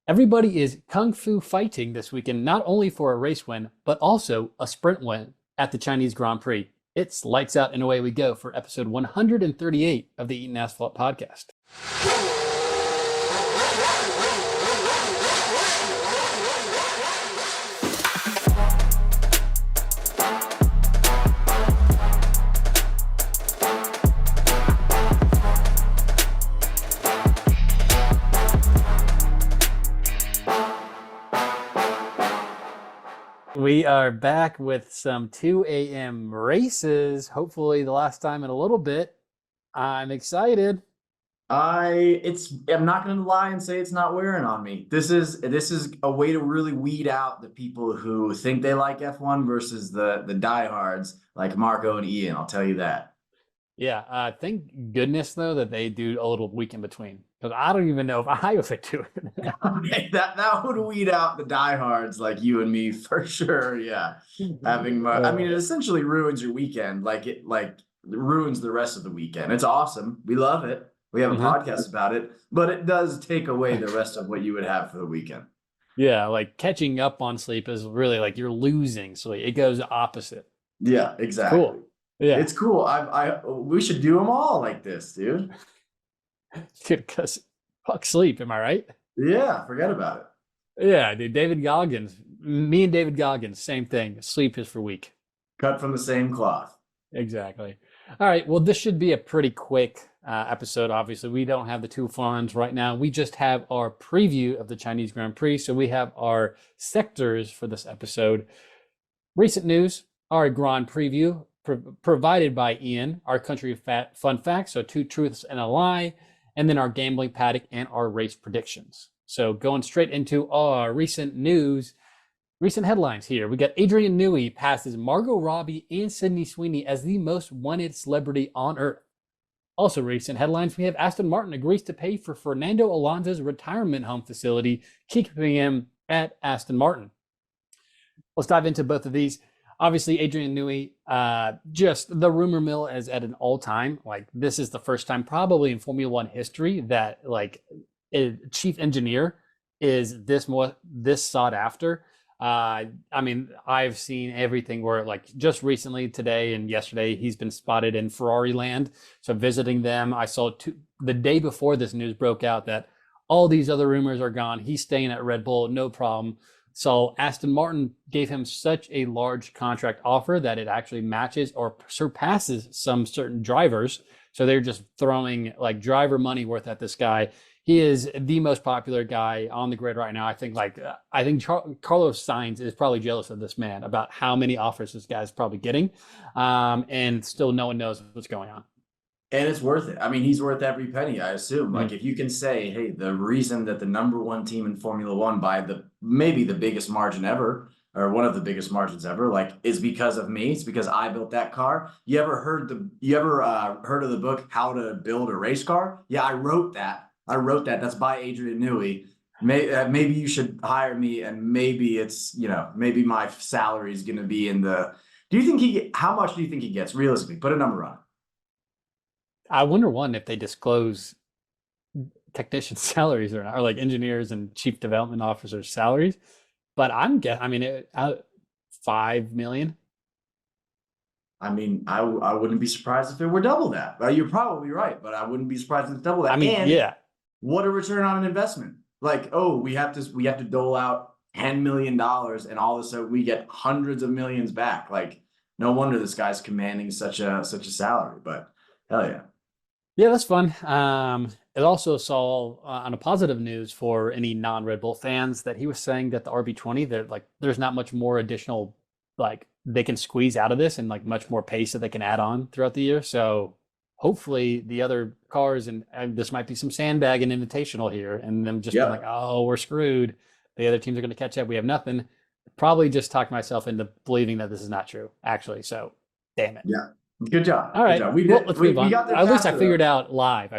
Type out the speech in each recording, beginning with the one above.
Everybody is kung fu fighting this weekend, not only for a race win, but also a sprint win at the Chinese Grand Prix. It's lights out and away we go for episode 138 of the Eatin Asphalt Podcast. We are back with some 2 a.m. races. Hopefully the last time in a little bit. I'm excited. I'm not going to lie and say it's not wearing on me. This is a way to really weed out the people who think they like F1 versus the diehards like Marco and Ian. I'll tell you that. Yeah, thank goodness though that they do a little week in between, because I don't even know if I would do it. Okay, that would weed out the diehards like you and me for sure. Yeah, I mean, it essentially ruins your weekend. It ruins the rest of the weekend. It's awesome. We love it. We have a podcast about it, but it does take away the rest of what you would have for the weekend. Yeah, like catching up on sleep is really like you're losing sleep. It goes opposite. Yeah, exactly. Cool. Yeah, it's cool. We should do them all like this, dude. Because fuck sleep, am I right? Yeah, forget about it. Yeah, dude. Me and David Goggins, same thing. Sleep is for weak. Cut from the same cloth. Exactly. All right. Well, this should be a pretty quick episode. Obviously, we don't have the two funds right now. We just have our preview of the Chinese Grand Prix. So we have our sectors for this episode. Recent news, our Grand Preview provided by Ian, our country fun facts, so 2 truths and a lie, and then our gambling paddock and our race predictions. So going straight into our recent news, recent headlines here. We got Adrian Newey passes Margot Robbie and Sydney Sweeney as the most wanted celebrity on earth. Also recent headlines, we have Aston Martin agrees to pay for Fernando Alonso's retirement home facility, keeping him at Aston Martin. Let's dive into both of these. Obviously, Adrian Newey, just the rumor mill is at an all-time. Like, this is the first time probably in Formula One history that like a chief engineer is this sought after. I mean, I've seen everything where like just recently today and yesterday, he's been spotted in Ferrari land. So visiting them, I saw the day before this news broke out that all these other rumors are gone. He's staying at Red Bull, no problem. So Aston Martin gave him such a large contract offer that it actually matches or surpasses some certain drivers. So they're just throwing like driver money worth at this guy. He is the most popular guy on the grid right now. I think Carlos Sainz is probably jealous of this man about how many offers this guy's probably getting. And still no one knows what's going on. And it's worth it. I mean, he's worth every penny, I assume. Like, if you can say, hey, the reason that the number one team in Formula One by maybe the biggest margin ever, or one of the biggest margins ever, like, is because of me. It's because I built that car. You ever heard of the book How to Build a Race Car? Yeah, I wrote that. That's by Adrian Newey. Maybe you should hire me, and maybe it's, maybe my salary is going to be in the. How much do you think he gets realistically? Put a number on it. I wonder, one, if they disclose technician salaries or not, or like engineers and chief development officers salaries. But $5 million. I mean, I wouldn't be surprised if it were double that. You're probably right, but I wouldn't be surprised if it's double that. I mean, yeah. What a return on an investment! Like, oh, we have to dole out $10 million, and all of a sudden we get hundreds of millions back. Like, no wonder this guy's commanding such a salary. But hell yeah. Yeah, that's fun. It also saw on a positive news for any non-Red Bull fans that he was saying that the RB20, there's not much more additional, like, they can squeeze out of this and like much more pace that they can add on throughout the year. So hopefully the other cars, and this might be some sandbag and invitational here, and them just being like, oh, we're screwed. The other teams are going to catch up. We have nothing. Probably just talked myself into believing that this is not true, actually. So, damn it. Yeah. Good job. All right. Let's move on. Got At least I figured out live.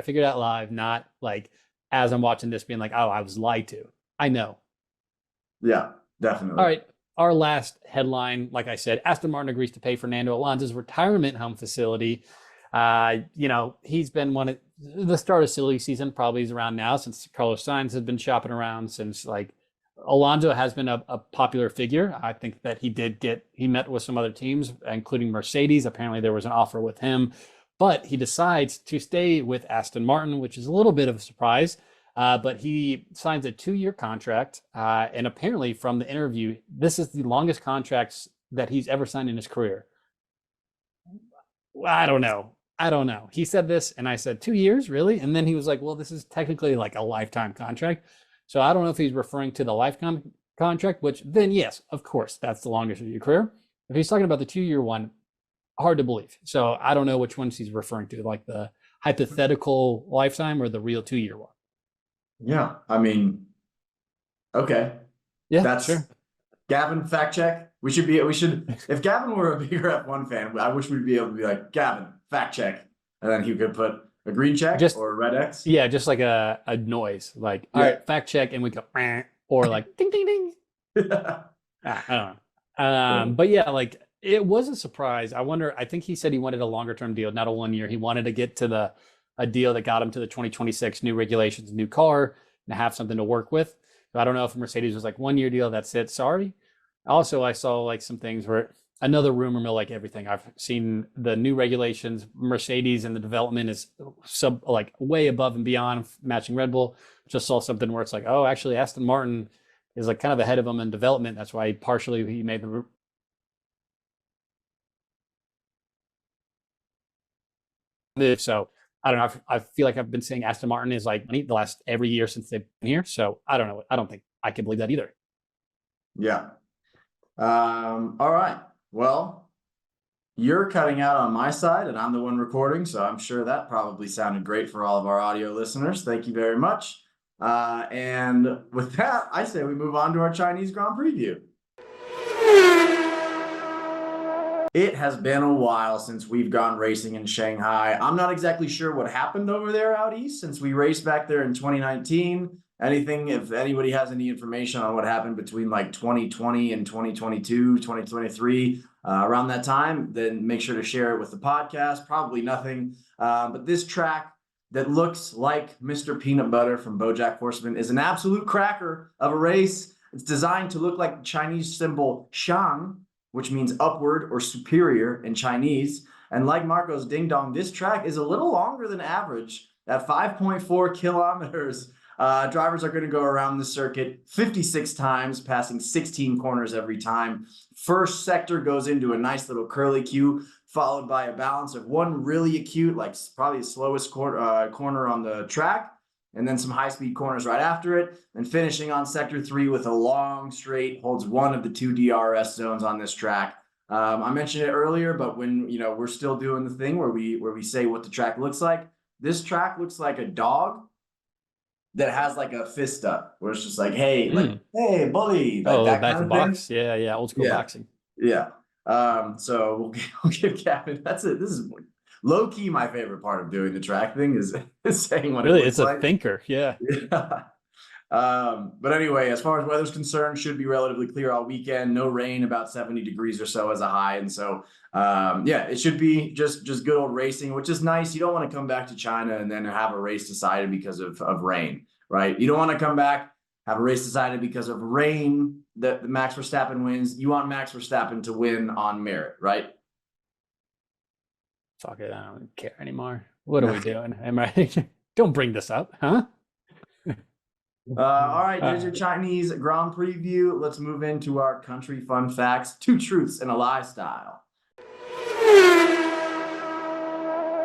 Not like as I'm watching this being like, oh, I was lied to. I know. Yeah, definitely. All right. Our last headline, like I said, Aston Martin agrees to pay Fernando Alonso's retirement home facility. He's been one of the start of silly season, probably is around now since Carlos Sainz has been shopping around since like Alonso has been a popular figure. I think that he met with some other teams, including Mercedes. Apparently there was an offer with him, but he decides to stay with Aston Martin, which is a little bit of a surprise. But he signs a 2-year contract. And apparently from the interview, this is the longest contracts that he's ever signed in his career. I don't know. He said this, and I said 2 years, really? And then he was like, well, this is technically like a lifetime contract. So I don't know if he's referring to the lifetime contract, which then, yes, of course, that's the longest of your career. If he's talking about the 2-year one, hard to believe. So I don't know which ones he's referring to, like the hypothetical lifetime or the real 2-year one. Yeah, I mean, okay. Yeah, That's sure. Gavin, fact check. We should, if Gavin were a bigger F1 fan, I wish we'd be able to be like, Gavin, fact check. And then he could put a green check or a red X. Yeah, just like a noise, like, all right, fact check, and we go, or like, ding, ding, ding. I don't know. But yeah, like, it was a surprise. I think he said he wanted a longer term deal, not a 1 year. He wanted to get to a deal that got him to the 2026 new regulations, new car, and have something to work with. So I don't know if Mercedes was like 1 year deal, that's it, sorry. Also, I saw like some things where another rumor mill, like everything. I've seen the new regulations, Mercedes and the development is like way above and beyond matching Red Bull. Just saw something where it's like, oh, actually Aston Martin is like kind of ahead of them in development. That's why he made the move. So I don't know. I feel like I've been saying Aston Martin is like the last every year since they've been here. So I don't know. I don't think I can believe that either. Yeah. All right. Well, you're cutting out on my side and I'm the one recording, so I'm sure that probably sounded great for all of our audio listeners. Thank you very much. And with that, I say we move on to our Chinese Grand Preview. It has been a while since we've gone racing in Shanghai. I'm not exactly sure what happened over there out east since we raced back there in 2019. If anybody has any information on what happened between like 2020 and 2022, 2023, around that time, then make sure to share it with the podcast. Probably nothing. But this track that looks like Mr. Peanut Butter from BoJack Horseman is an absolute cracker of a race. It's designed to look like the Chinese symbol Shang, which means upward or superior in Chinese. And like Marco's Ding Dong, this track is a little longer than average at 5.4 kilometers. Drivers are going to go around the circuit 56 times, passing 16 corners every time. First sector goes into a nice little curly Q, followed by a balance of one really acute, like probably the slowest corner on the track, and then some high-speed corners right after it, and finishing on sector 3 with a long straight, holds one of the 2 DRS zones on this track. I mentioned it earlier, but when we're still doing the thing where we say what the track looks like, this track looks like a dog that has like a fist up, where it's just like, hey, hey, bully, like that back kind of box. thing. Yeah, old school boxing. Yeah. So we'll give Gavin. This is low key my favorite part of doing the track thing is saying what really it looks it's like. a thinker. Yeah. But anyway, as far as weather's concerned, should be relatively clear all weekend. No rain, about 70 degrees or so as a high, and so it should be just good old racing, which is nice. You don't want to come back to China and then have a race decided because of rain, right? You don't want to come back, have a race decided because of rain that Max Verstappen wins. You want Max Verstappen to win on merit, right? Fuck it, I don't care anymore. What are we doing? Am I? Don't bring this up, huh? All right, there's your Chinese Grand Preview. Let's move into our country fun facts, 2 truths and a lie style.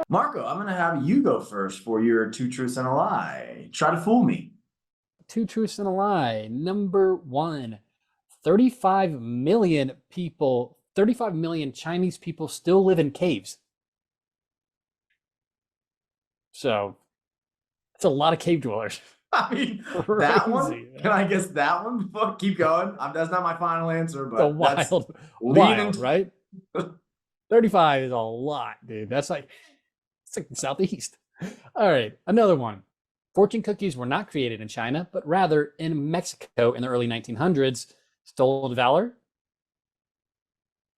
Marco, I'm going to have you go first for your 2 truths and a lie. Try to fool me. 2 truths and a lie. Number 1, 35 million Chinese people still live in caves. So it's a lot of cave dwellers. I mean, that one, can I guess that one? Keep going. That's not my final answer, but that's wild, right? 35 is a lot, dude. It's like the Southeast. All right, another one. Fortune cookies were not created in China, but rather in Mexico in the early 1900s. Stolen valor?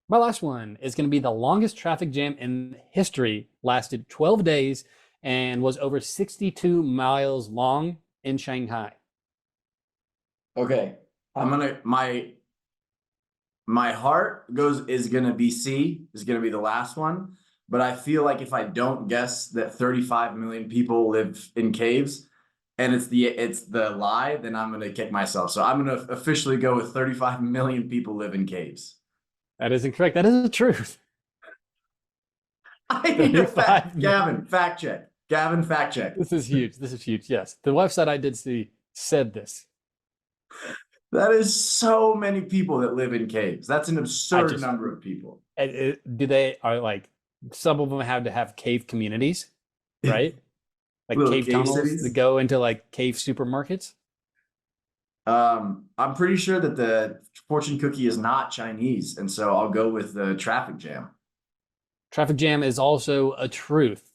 My last one is going to be the longest traffic jam in history, lasted 12 days and was over 62 miles long in Shanghai. Okay. I'm gonna my heart is gonna be C, is gonna be the last one. But I feel like if I don't guess that 35 million people live in caves and it's the lie, then I'm gonna kick myself. So I'm gonna officially go with 35 million people live in caves. That is incorrect. That is the truth. I need a 35 fact. million. Gavin, fact check. Gavin, fact check. This is huge. This is huge. Yes. The website I did see said this. That is so many people that live in caves. That's an absurd number of people. Do they are like some of them have to have cave communities, right? Like Little cave cave tunnels cities. that go into like cave supermarkets. I'm pretty sure that the fortune cookie is not Chinese, and so I'll go with the traffic jam. Traffic jam is also a truth.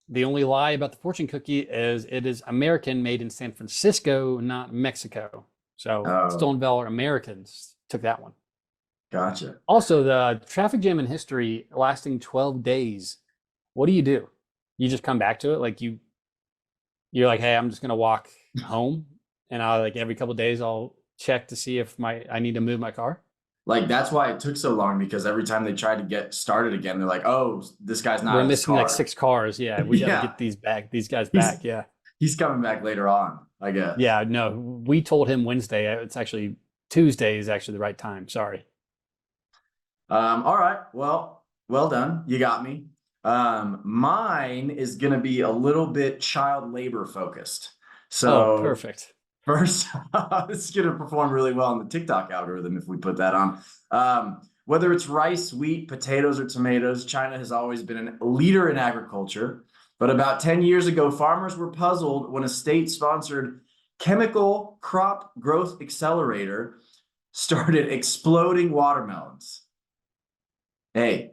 The only lie about the fortune cookie is it is American, made in San Francisco, not Mexico. So Stolen Valor Americans took that one. Gotcha. Also, the traffic jam in history lasting 12 days. What do? You just come back to it? Like you're like, hey, I'm just gonna walk home, and I like every couple of days I'll check to see if I need to move my car. Like that's why it took so long, because every time they tried to get started again, they're like, "Oh, this guy's not." We're missing like 6 cars. Yeah, we got to get these guys back. Yeah, he's coming back later on, I guess. Yeah, no, we told him Wednesday. It's actually Tuesday is actually the right time. Sorry. All right. Well done. You got me. Mine is gonna be a little bit child labor focused. So perfect. first, this is going to perform really well in the TikTok algorithm if we put that on. Whether it's rice, wheat, potatoes, or tomatoes, China has always been a leader in agriculture. But about 10 years ago, farmers were puzzled when a state-sponsored chemical crop growth accelerator started exploding watermelons. A.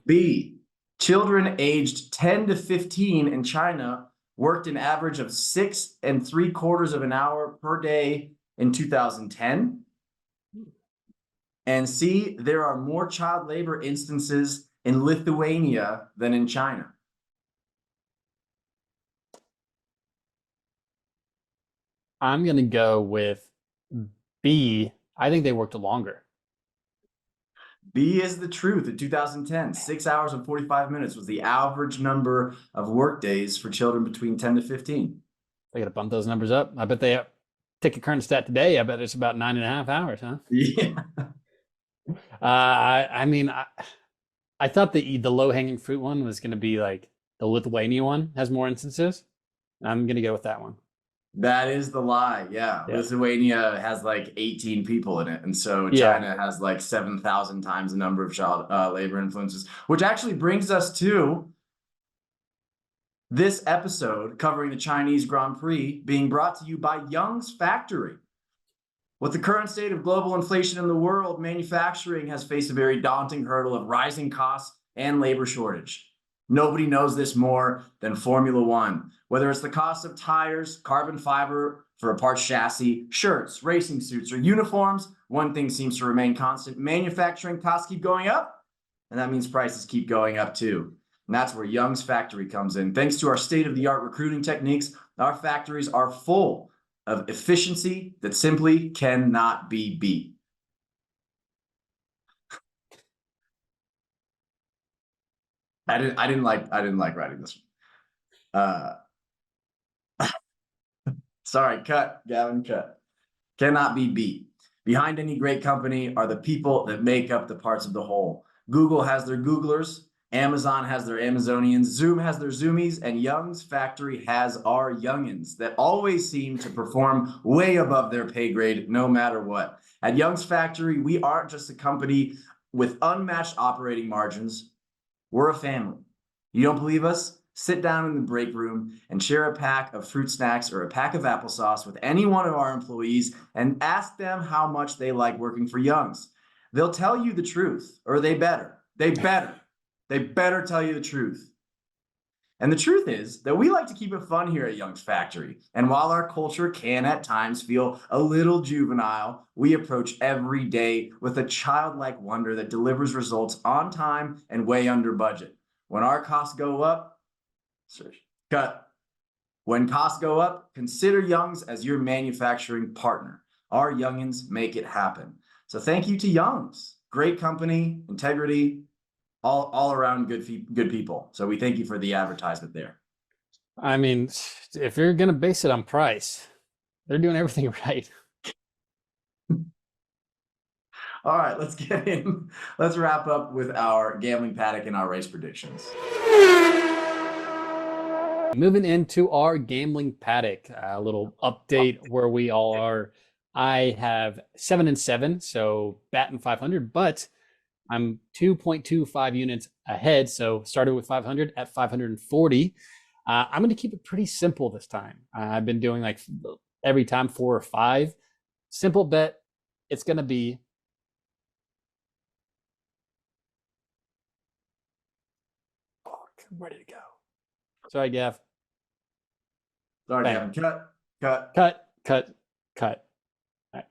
B. Children aged 10 to 15 in China worked an average of 6 3/4 hours per day in 2010. And C, there are more child labor instances in Lithuania than in China. I'm going to go with B. I think they worked longer. B is the truth. In 2010, 6 hours and 45 minutes was the average number of work days for children between 10 to 15. They got to bump those numbers up. I bet they take a current stat today. I bet it's about 9.5 hours, huh? Yeah. I mean, I thought the low hanging fruit one was going to be like the Lithuania one has more instances. I'm going to go with that one. That is the lie. Yeah. Lithuania has like 18 people in it. And so China has like 7,000 times the number of child labor influences, which actually brings us to this episode covering the Chinese Grand Prix being brought to you by Young's Factory. With the current state of global inflation in the world, manufacturing has faced a very daunting hurdle of rising costs and labor shortage. Nobody knows this more than Formula One. Whether it's the cost of tires, carbon fiber for a parts chassis, shirts, racing suits, or uniforms, one thing seems to remain constant. Manufacturing costs keep going up, and that means prices keep going up too. And that's where Young's Factory comes in. Thanks to our state-of-the-art recruiting techniques, our factories are full of efficiency that simply cannot be beat. I didn't like writing this one. Sorry, cut, Gavin, cut. Cannot be beat. Behind any great company are the people that make up the parts of the whole. Google has their Googlers, Amazon has their Amazonians, Zoom has their Zoomies, and Young's Factory has our Youngins that always seem to perform way above their pay grade no matter what. At Young's Factory, we aren't just a company with unmatched operating margins. We're a family. You don't believe us? Sit down in the break room and share a pack of fruit snacks or a pack of applesauce with any one of our employees and ask them how much they like working for Young's. They'll tell you the truth, or they better tell you the truth. And the truth is that we like to keep it fun here at Young's Factory. And while our culture can at times feel a little juvenile, we approach every day with a childlike wonder that delivers results on time and way under budget. When our costs go up, cut. When costs go up, consider Young's as your manufacturing partner. Our youngins make it happen. So thank you to Young's. Great company, integrity, all around good people. So we thank you for the advertisement there. I mean, if you're going to base it on price, they're doing everything right. All right, let's get in. Let's wrap up with our gambling paddock and our race predictions. Moving into our gambling paddock, a little update where we all are. I have 7-7, so batting 500, but I'm 2.25 units ahead. So started with 500 at 540. I'm going to keep it pretty simple this time. I've been doing like every time 4 or 5. Simple bet. It's going to be where did it go? Sorry, Gav. Sorry, Gavin. Cut. All right.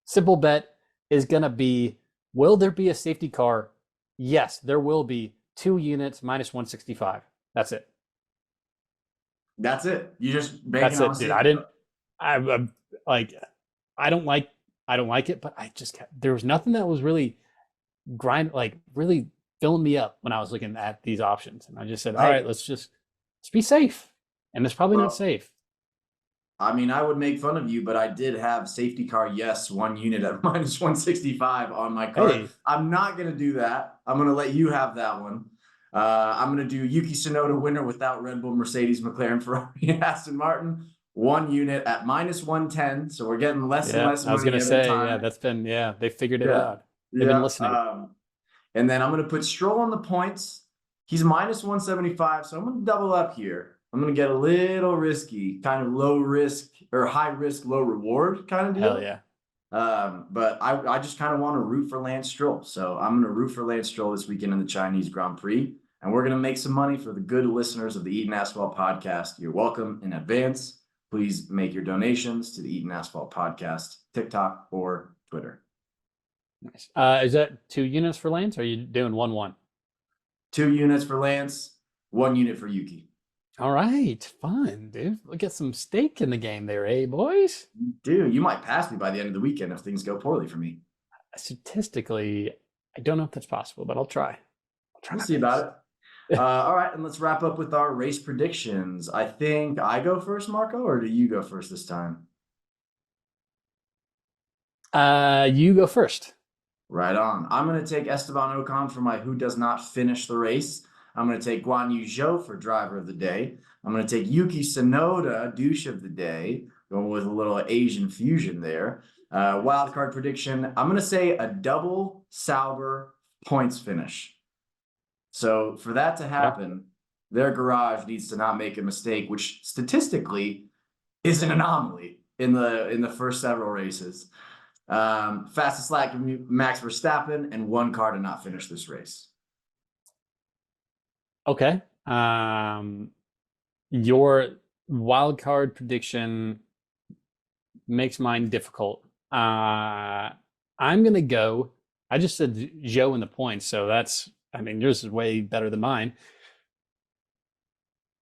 Simple bet is going to be, will there be a safety car? Yes, there will be. 2 units minus 165. That's it. That's it. You just That's it, dude. I don't like it, but I just there was nothing that was really really filling me up when I was looking at these options, and I just said, all right, let's be safe, and it's probably not safe. I mean, I would make fun of you, but I did have safety car, yes, 1 unit at minus 165 on my card. Hey. I'm not going to do that. I'm going to let you have that one. I'm going to do Yuki Tsunoda winner without Red Bull, Mercedes, McLaren, Ferrari, and Aston Martin. 1 unit at minus 110. So we're getting less and less money. I was going to say, they figured it out. They've been listening. And then I'm going to put Stroll on the points. He's minus 175. So I'm going to double up here. I'm going to get a little risky, kind of low risk or high risk, low reward kind of deal. Hell yeah. But I just kind of want to root for Lance Stroll. So I'm going to root for Lance Stroll this weekend in the Chinese Grand Prix. And we're going to make some money for the good listeners of the Eatin Asphalt Podcast. You're welcome in advance. Please make your donations to the Eatin Asphalt Podcast, TikTok or Twitter. Nice. Is that 2 units for Lance, or are you doing 1-1? 2 units for Lance, 1 unit for Yuki. All right, fun, dude. We'll get some stake in the game there, eh, boys? Dude, you might pass me by the end of the weekend if things go poorly for me. Statistically, I don't know if that's possible, but I'll try. We'll see about it. All right, and let's wrap up with our race predictions. I think I go first, Marco, or do you go first this time? You go first. Right on. I'm going to take Esteban Ocon for my who does not finish the race. I'm going to take Guan Yu Zhou for driver of the day. I'm going to take Yuki Tsunoda, douche of the day, going with a little Asian fusion there. Wild card prediction, I'm going to say a double Sauber points finish. So for that to happen, their garage needs to not make a mistake, which statistically is an anomaly in the first several races. Fastest lap can be Max Verstappen, and 1 car to not finish this race. Okay. Your wild card prediction makes mine difficult. I'm gonna go. I just said Zhou in the points, so yours is way better than mine.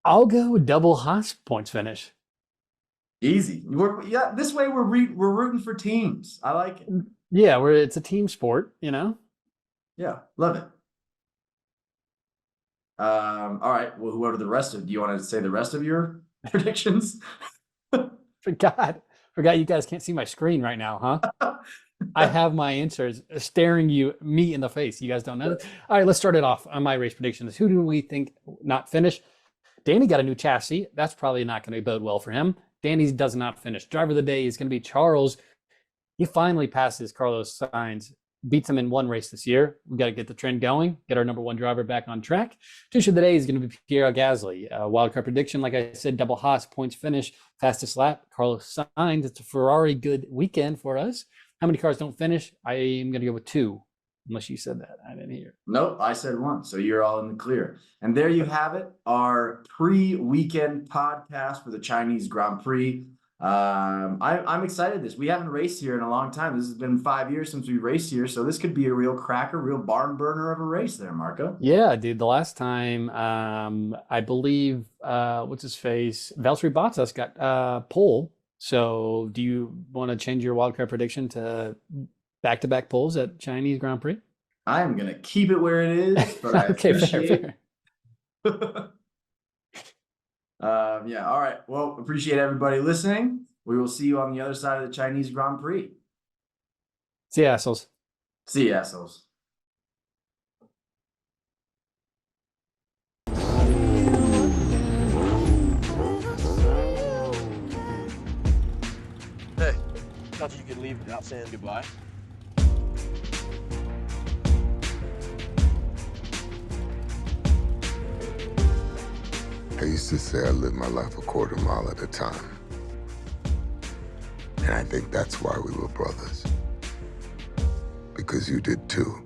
I'll go double Haas points finish. Easy. This way we're rooting for teams. I like it. Yeah, it's a team sport, you know? Yeah, love it. All right. Well, do you want to say the rest of your predictions? Forgot you guys can't see my screen right now, huh? I have my answers staring me in the face. You guys don't know. All right, let's start it off on my race predictions. Who do we think not finish? Danny got a new chassis. That's probably not going to bode well for him. Danny does not finish. Driver of the day is going to be Charles. He finally passes Carlos Sainz, beats him in 1 race this year. We got to get the trend going, get our number 1 driver back on track. Douche of the day is going to be Pierre Gasly. Wildcard prediction, like I said, double Haas points finish, fastest lap, Carlos Sainz. It's a Ferrari good weekend for us. How many cars don't finish? I am going to go with 2. Unless you said that. I didn't hear. Nope, I said one. So you're all in the clear. And there you have it, our pre-weekend podcast for the Chinese Grand Prix. I'm excited. We haven't raced here in a long time. This has been 5 years since we raced here, so this could be a real cracker, real barn burner of a race there, Marco. Yeah, dude. The last time, I believe, what's his face? Valtteri Bottas got pole. So, do you want to change your wildcard prediction to back-to-back poles at Chinese Grand Prix? I am gonna keep it where it is, but I Okay, appreciate. fair. Yeah. All right. Well, appreciate everybody listening. We will see you on the other side of the Chinese Grand Prix. See you, assholes. See you, assholes. Hey, thought you could leave without saying goodbye. I used to say I lived my life a quarter mile at a time. And I think that's why we were brothers. Because you did too.